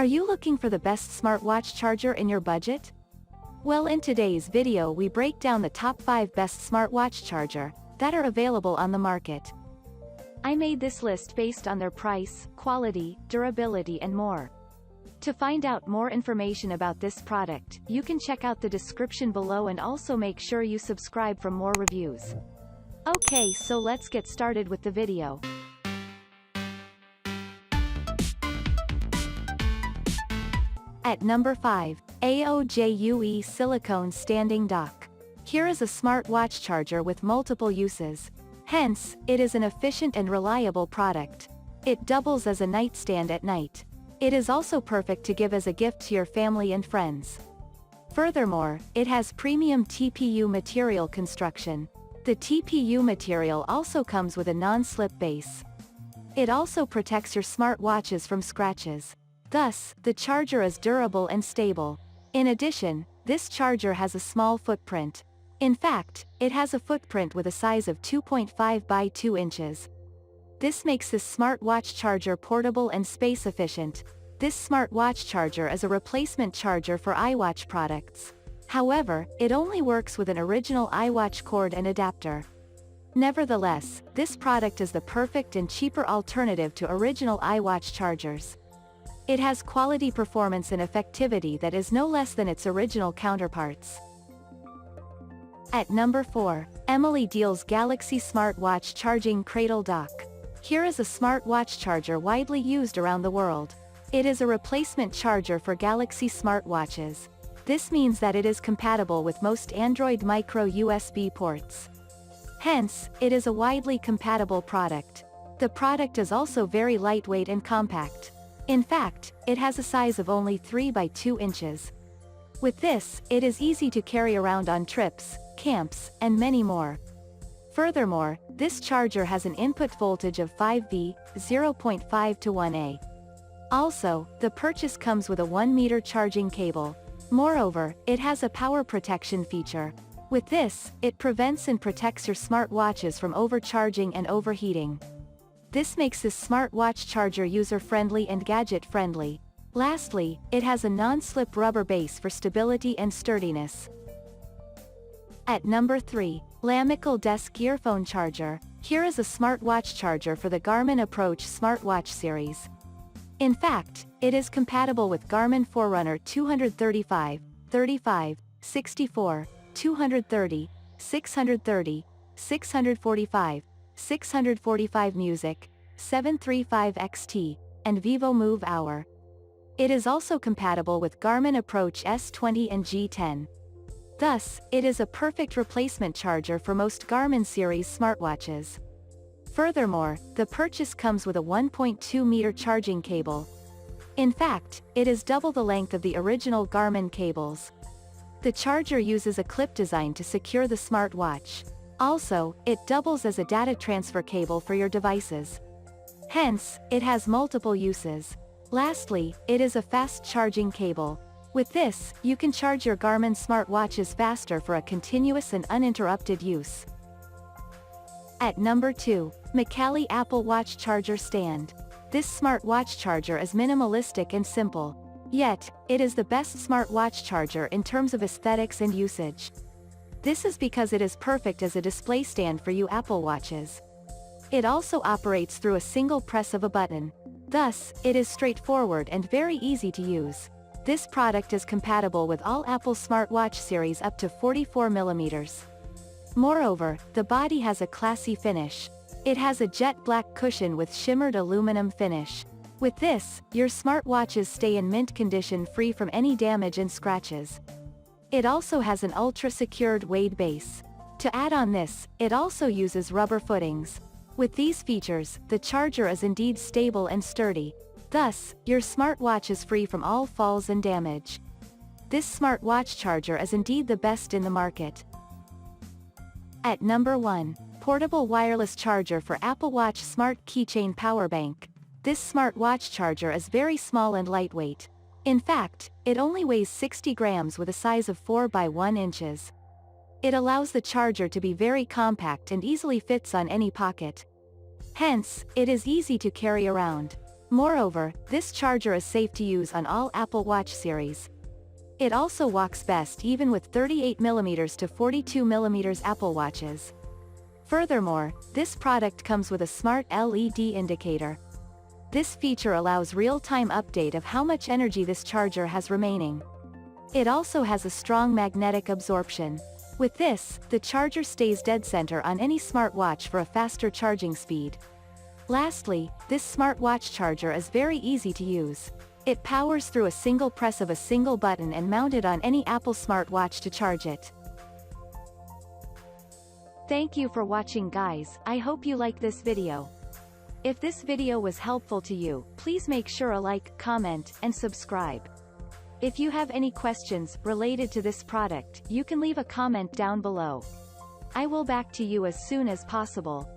Are you looking for the best smartwatch charger in your budget? Well, in today's video we break down the top 5 best smartwatch charger that are available on the market. I made this list based on their price, quality, durability and more. To find out more information about this product, you can check out the description below and also make sure you subscribe for more reviews. Okay, so let's get started with the video. At number 5, AOJUE Silicone Standing Dock. Here is a smartwatch charger with multiple uses. Hence, it is an efficient and reliable product. It doubles as a nightstand at night. It is also perfect to give as a gift to your family and friends. Furthermore, it has premium TPU material construction. The TPU material also comes with a non-slip base. It also protects your smartwatches from scratches. Thus, the charger is durable and stable. In addition, this charger has a small footprint. In fact, it has a footprint with a size of 2.5 by 2 inches. This makes this smartwatch charger portable and space efficient. This smartwatch charger is a replacement charger for iWatch products. However, it only works with an original iWatch cord and adapter. Nevertheless, this product is the perfect and cheaper alternative to original iWatch chargers. It has quality performance and effectivity that is no less than its original counterparts. At number 4, EmilyDeals Galaxy Smartwatch Charging Cradle Dock. Here is a smartwatch charger widely used around the world. It is a replacement charger for Galaxy smartwatches. This means that it is compatible with most Android micro USB ports. Hence, it is a widely compatible product. The product is also very lightweight and compact. In fact, it has a size of only 3 by 2 inches. With this, it is easy to carry around on trips, camps, and many more. Furthermore, this charger has an input voltage of 5V, 0.5 to 1A. Also, the purchase comes with a 1-meter charging cable. Moreover, it has a power protection feature. With this, it prevents and protects your smartwatches from overcharging and overheating. This makes this smartwatch charger user-friendly and gadget-friendly. Lastly, it has a non-slip rubber base for stability and sturdiness. At number 3, Lamical Desk Earphone Charger. Here is a smartwatch charger for the Garmin Approach smartwatch series. In fact, it is compatible with Garmin Forerunner 235, 35, 64, 230, 630, 645, 645 Music, 735 XT, and Vivo Move Hour. It is also compatible with Garmin Approach S20 and G10. Thus, it is a perfect replacement charger for most Garmin series smartwatches. Furthermore, the purchase comes with a 1.2-meter charging cable. In fact, it is double the length of the original Garmin cables. The charger uses a clip design to secure the smartwatch. Also, it doubles as a data transfer cable for your devices. Hence, it has multiple uses. Lastly, it is a fast charging cable. With this, you can charge your Garmin smartwatches faster for a continuous and uninterrupted use. At number 2, Macally Apple Watch Charger Stand. This smartwatch charger is minimalistic and simple. Yet, it is the best smartwatch charger in terms of aesthetics and usage. This is because it is perfect as a display stand for you Apple Watches. It also operates through a single press of a button. Thus, it is straightforward and very easy to use. This product is compatible with all Apple smartwatch series up to 44 mm. Moreover, the body has a classy finish. It has a jet black cushion with shimmered aluminum finish. With this, your smartwatches stay in mint condition free from any damage and scratches. It also has an ultra-secured weight base. To add on this, it also uses rubber footings. With these features, the charger is indeed stable and sturdy. Thus, your smartwatch is free from all falls and damage. This smartwatch charger is indeed the best in the market. At number 1, Portable Wireless Charger for Apple Watch Smart Keychain Power Bank. This smartwatch charger is very small and lightweight. In fact, it only weighs 60 grams with a size of 4 by 1 inches. It allows the charger to be very compact and easily fits on any pocket. Hence, it is easy to carry around. Moreover, this charger is safe to use on all Apple Watch series. It also walks best even with 38mm to 42mm Apple Watches. Furthermore, this product comes with a smart LED indicator. This feature allows real-time update of how much energy this charger has remaining. It also has a strong magnetic absorption. With this, the charger stays dead center on any smartwatch for a faster charging speed. Lastly, this smartwatch charger is very easy to use. It powers through a single press of a single button and mounted on any Apple smartwatch to charge it. Thank you for watching, guys. I hope you like this video. If this video was helpful to you, please make sure to like, comment, and subscribe. If you have any questions related to this product, you can leave a comment down below. I will back to you as soon as possible.